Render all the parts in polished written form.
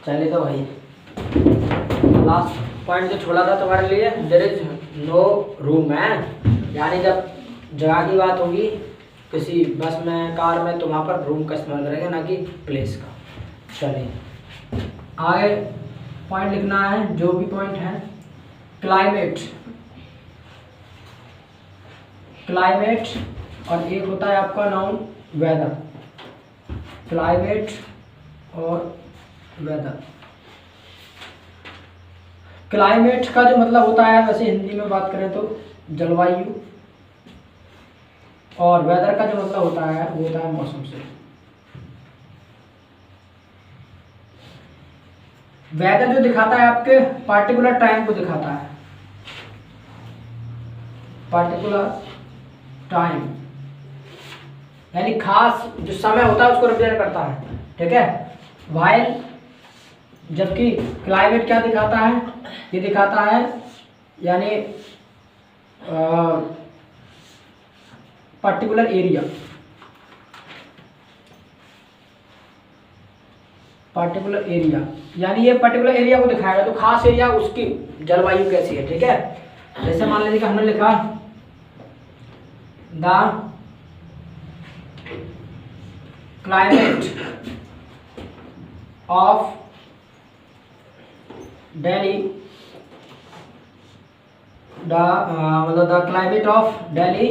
चलिए तो भाई लास्ट पॉइंट जो छोड़ा था तुम्हारे लिए, देयर इज नो रूम है, यानी जब जगह की बात होगी किसी बस में कार में तो वहाँ पर रूम का इस्तेमाल करेंगे, ना कि प्लेस का। चलिए आगे पॉइंट लिखना है, जो भी पॉइंट है। क्लाइमेट, क्लाइमेट और एक होता है आपका नाउन वेदर। क्लाइमेट और वेदर। क्लाइमेट का जो मतलब होता है, वैसे हिंदी में बात करें तो जलवायु, और वेदर का जो मतलब होता है वो होता है मौसम से। वेदर जो दिखाता है आपके पार्टिकुलर टाइम को दिखाता है, पार्टिकुलर टाइम यानी खास जो समय होता है उसको रिप्रेजेंट करता है, ठीक है। वाइल जबकि क्लाइमेट क्या दिखाता है, ये दिखाता है यानी पर्टिकुलर एरिया, पर्टिकुलर एरिया यानी ये पर्टिकुलर एरिया को दिखाएगा, तो खास एरिया उसकी जलवायु कैसी है, ठीक है। जैसे मान लीजिए कि हमने लिखा द क्लाइमेट ऑफ दिल्ली, मतलब the climate of Delhi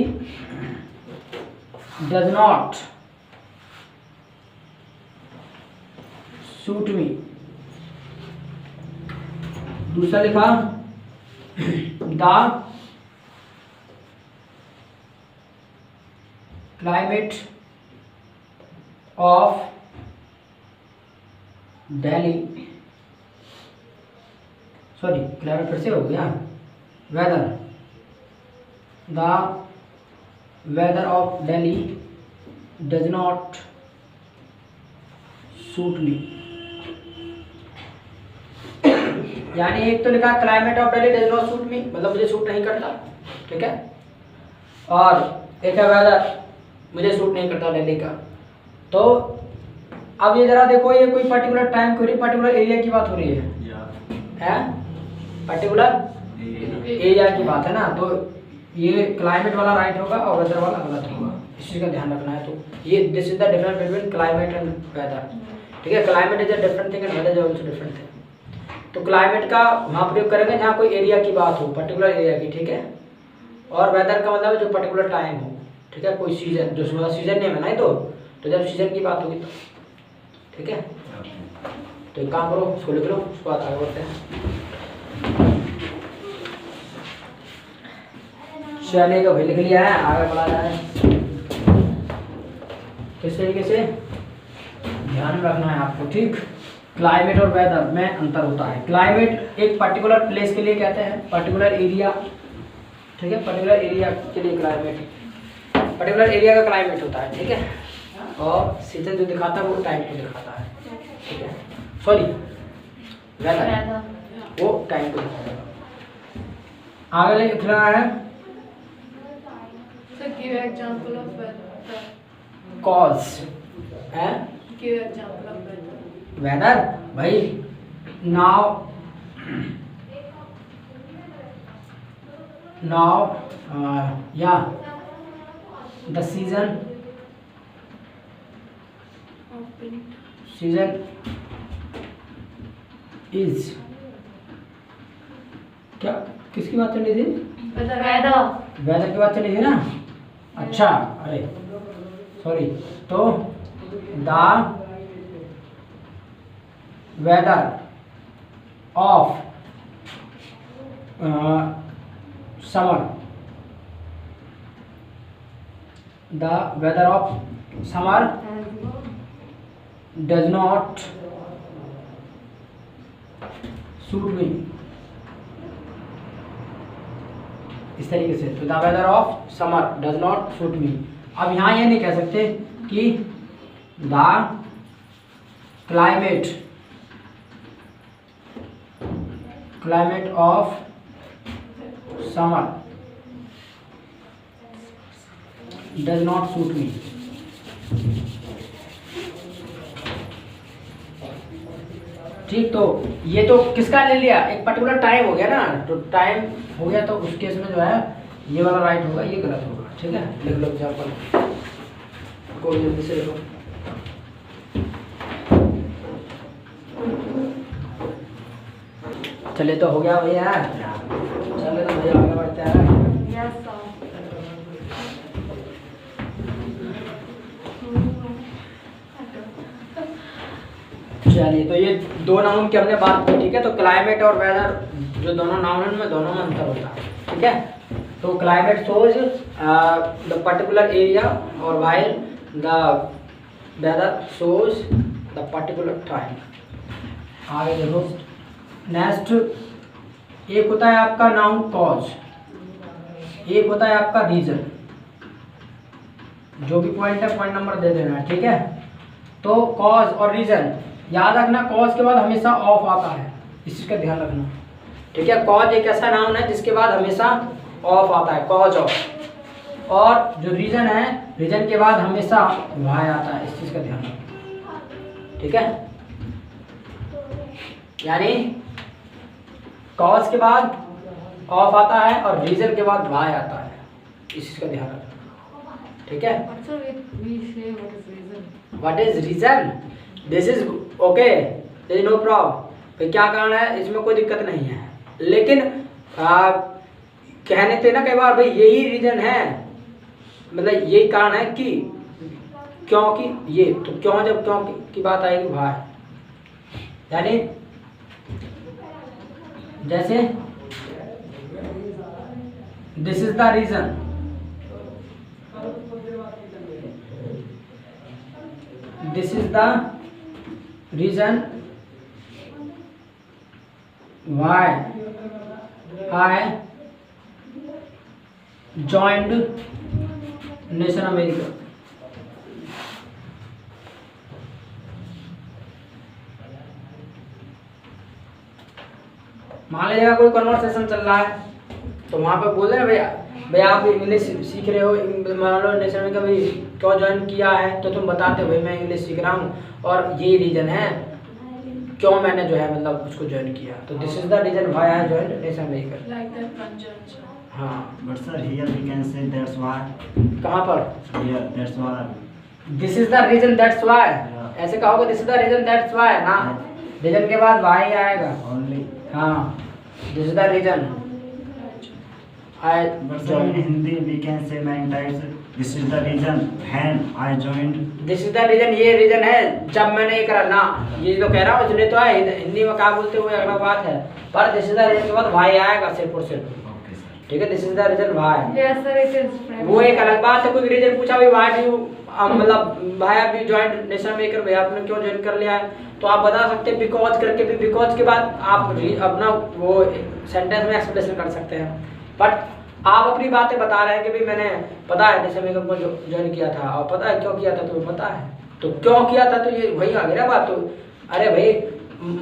does not suit me. दूसरा लिखा the climate of Delhi, sorry climate फिर से हो गया, weather, the weather of Delhi does not suit me. यानी एक तो लिखा climate of Delhi does not suit me, मतलब मुझे सूट नहीं करता, ठीक है। और एक है वेदर, मुझे सूट नहीं करता दिल्ली का। तो अब ये जरा देखो, ये कोई पर्टिकुलर टाइम की, पर्टिकुलर एरिया की बात हो रही है पर्टिकुलर एरिया की बात है ना, तो ये क्लाइमेट वाला राइट होगा और वेदर वाला गलत होगा, इस चीज़ का ध्यान रखना है। तो ये this is the difference between climate and weather, ठीक है। Climate is a different thing and weather is also different thing. तो क्लाइमेट का वहाँ प्रयोग करेंगे जहाँ कोई एरिया की बात हो, पर्टिकुलर एरिया की, ठीक है। और वेदर का मतलब जो पर्टिकुलर टाइम हो, ठीक है, कोई सीजन, जो सीजन नेम है ना, तो जब सीजन की बात होगी तो, ठीक है। तो एक काम करो, उसको लिख लो, उसको बाद आगे बढ़ते हैं। चलिए तो भाई लिख लिया है, आगे बढ़ा जाए। किस तरीके से ध्यान में रखना है आपको, ठीक। क्लाइमेट और वेदर में अंतर होता है। क्लाइमेट एक पर्टिकुलर प्लेस के लिए कहते हैं, पर्टिकुलर एरिया, ठीक है, पर्टिकुलर एरिया के लिए क्लाइमेट, पर्टिकुलर एरिया का क्लाइमेट होता है, ठीक है। और सीजन जो दिखाता है वो टाइम को दिखाता है, ठीक है। सॉरी वेदर वो टाइम को दिखाता है। आगे लिख रहा है give example of weather. Cause है, Give example of weather. Weather भाई, नाउ या द सीजन, सीजन इज, क्या किसकी बात चल रही थी? वेदर की बात चल रही थी ना। अच्छा, अरे सॉरी, तो the weather of summer, the weather of summer does not suit me, इस तरीके से। तो the weather of summer does not suit me. अब यहाँ ये नहीं कह सकते कि the climate of summer does not suit me. ठीक, तो ये तो किसका ले लिया, एक पर्टिकुलर टाइम हो गया ना, तो टाइम हो गया तो उस केस में जो है ये वाला राइट होगा, ये गलत होगा। ठीक है, लिख लो एग्जाम्पल को जल्दी से लिखो। चले तो हो गया भैया, चले तो भैया आगे बढ़ते हैं। Yes, sir. चलिए, तो ये दो नाउन की हमने बात की। ठीक है, तो क्लाइमेट और वेदर जो दोनों नाउन हैं, दोनों में अंतर होता है। ठीक है, तो climate shows the particular area और while the weather shows the particular time. आगे देखो नेक्स्ट, एक होता है आपका नाउन कॉज, एक होता है आपका रीजन। जो भी पॉइंट है पॉइंट नंबर दे देना है। ठीक है, तो कॉज और रीजन याद रखना, कॉज के बाद हमेशा ऑफ आता है, इस चीज का ध्यान रखना। ठीक है, कॉज एक ऐसा नाउन है जिसके बाद हमेशा ऑफ आता है, कॉज ऑफ। और जो रीजन है, रीजन के बाद हमेशा वाई आता है, इस चीज का ध्यान रखना। ठीक है, यानी कॉज के बाद ऑफ आता है और रीजन के बाद वाई आता है, इस चीज का ध्यान रखना। ठीक है, But sir, we say what is reason? What is reason, this is okay, there is no problem. फिर क्या कारण है, इसमें कोई दिक्कत नहीं है, लेकिन कहने थे ना कई बार भाई यही रीजन है, मतलब यही कारण है कि क्योंकि ये, तो क्यों, जब क्यों की बात आएगी भाई, यानी जैसे this is the reason, this is the reason why I joined nation America. मान लीजिएगा कोई कन्वर्सेशन चल रहा है, तो वहाँ पे बोल रहे हैं भैया आप इंग्लिश सीख रहे हो, मान लो नेशन अमेरिका भाई क्यों ज्वाइन किया है, तो तुम बताते हो भाई मैं इंग्लिश सीख रहा हूँ और ये रीजन है क्यों मैंने जो है मतलब उसको ज्वाइन किया, तो this is the reason why I joined nation America. Like that conjunction. हाँ, But sir, here we can say that's why. कहाँ पर, Here, that's why. This is the reason that's why, Yeah. ऐसे कहोगे this is the reason that's why ना, reason के बाद why आएगा। Only. हाँ, this is the reason I But sir, in joined, Hindi we can say many types. This is the reason when I joined. This is the reason, ये reason है जब मैंने ये करा ना, ये जो कह रहा हूँ इसलिए तो है, हिंदी में क्या बोलते हुए अगला बात है, पर दिस इज द रीजन के बाद वाई आएगा सिर्फ और सिर्फ। Okay sir. ठीक है, this is the reason why. Yes, sir, it is. वो एक अलग बात है, कोई रीजन पूछा भाई वाई डू मतलब भाई आप ज्वाइन नेशन अमेरिका, भाई आपने क्यों ज्वाइन कर लिया है, तो आप बता सकते हैं बिकॉज करके भी, बिकॉज के बाद आप अपना वो सेंटेंस में एक्सप्लेनेशन कर सकते हैं। बट आप अपनी बातें बता रहे हैं कि भाई मैंने पता है नेशन अमेरिका को ज्वाइन किया था और पता है क्यों किया था, तुम्हें पता है, तो क्यों किया था, तो ये वही आ गया ना बात। तो अरे भाई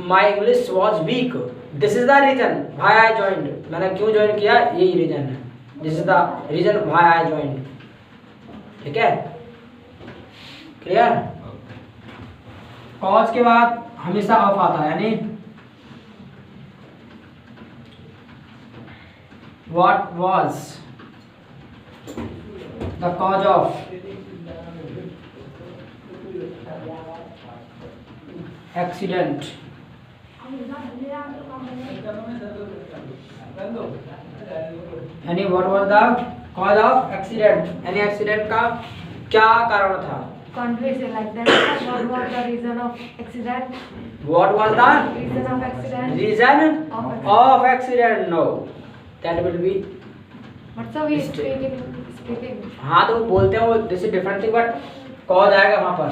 my English was weak, this is the reason why I joined, मैंने क्यों ज्वाइन किया यही रीजन है, this is the reason why I joined. ठीक है, क्लियर। कॉज के बाद हमेशा ऑफ आता है, यानी what was the cause of accident, यानी what was the cause of accident, यानी एक्सीडेंट का क्या कारण था, Can't we say like that? What was the reason of accident? what was the Reason of accident? reason Of of accident, no that will be, But sir, we Mistake. speaking. हाँ तो बोलते हैं वो this is different thing, but cause आएगा वहाँ पर,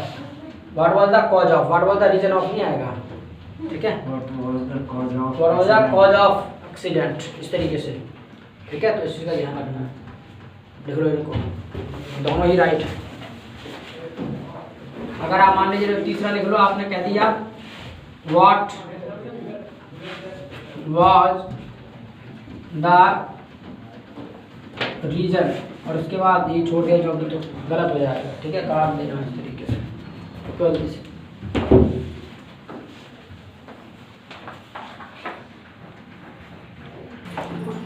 what was the cause of, what was the reason of नहीं आएगा। ठीक है, What was the cause of? What was the accident? Cause of accident, इस तरीके से। ठीक है, तो इस चीज़ का ध्यान रखना है, देख लो इनको दोनों ही राइट है। अगर आप मान लीजिए तीसरा लिख लो, आपने कह दिया व्हाट वाज द रीजन, और उसके बाद ये छोड़ दिया चौकी तो गलत हो जाएगा। ठीक है, काम देना इस तरीके से, जल्दी से।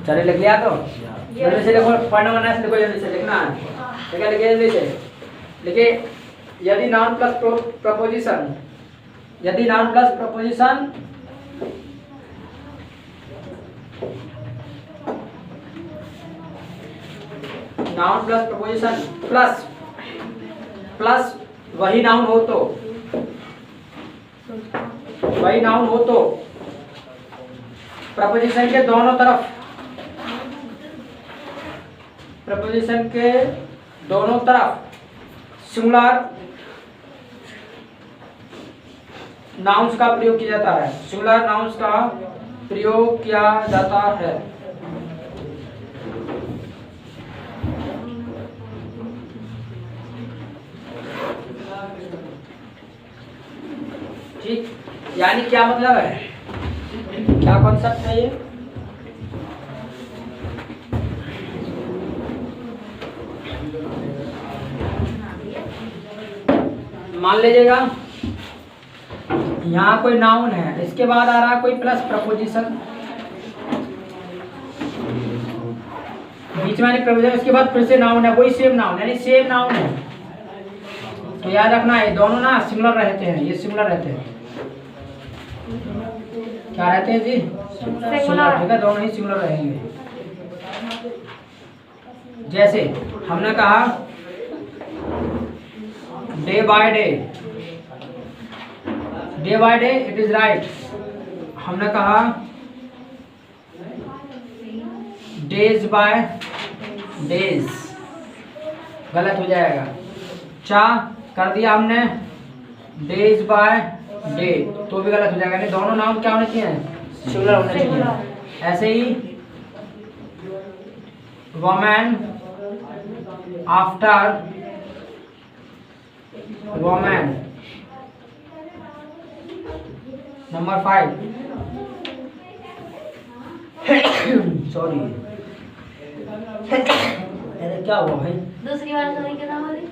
चलिए लिख लिया तो जल्दी से देखो, पढ़ना वरना इसलिए जल्दी से लिखना है। ठीक है, लिखिए जल्दी से लिखिए। यदि नाउन प्लस प्रपोजिशन, यदि noun plus preposition noun plus preposition plus plus वही नाउन हो तो, वही नाउन हो तो प्रपोजिशन के दोनों तरफ, प्रपोजिशन के दोनों तरफ सिंगुलर नाउन्स का प्रयोग किया जाता है, सिंगुलर नाउन्स का प्रयोग किया जाता है। ठीक, यानी क्या मतलब है, क्या कॉन्सेप्ट है ये? मान लीजिएगा यहाँ कोई नाउन है, इसके बाद आ रहा है कोई प्लस प्रपोजिशन, बीच में प्रपोजिशन, उसके बाद फिर से नाउन है, वही सेम नाउन, यानी सेम नाउन है। तो याद रखना है दोनों ना सिमिलर रहते हैं, ये सिमिलर रहते हैं। क्या रहते हैं जी? सिमिलर। ठीक है, दोनों ही सिमिलर रहेंगे। जैसे हमने कहा day by day, day by day it is right. हमने कहा डेज बाय डेज, गलत हो जाएगा। चा कर दिया हमने डेज बाय डे, तो भी गलत हो जाएगा। नहीं, दोनों नाउन क्या होने चाहिए? सिंगुलर होने चाहिए। ऐसे ही women after women. Number 5, sorry अरे क्या हुआ भाई? दूसरी बार सॉरी के नाम वाली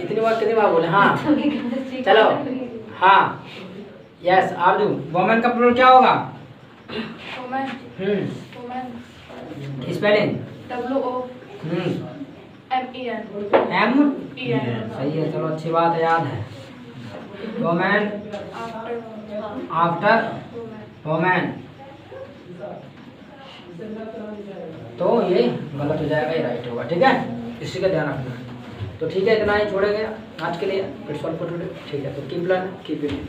इतनी बार कितनी बार बोले? हाँ चलो, हाँ यस आप दो। वोमेन का प्लूरल क्या होगा? Spelling M. सही है, चलो अच्छी बात है, याद है। वोमेन आफ्टर वोमेन, तो ये गलत हो जाएगा, ये राइट होगा। ठीक है, इसी का ध्यान रखना है। तो ठीक है, इतना ही छोड़ेंगे आज के लिए। It's all for today. ठीक है, तो कीप लर्निंग, कीप रीडिंग।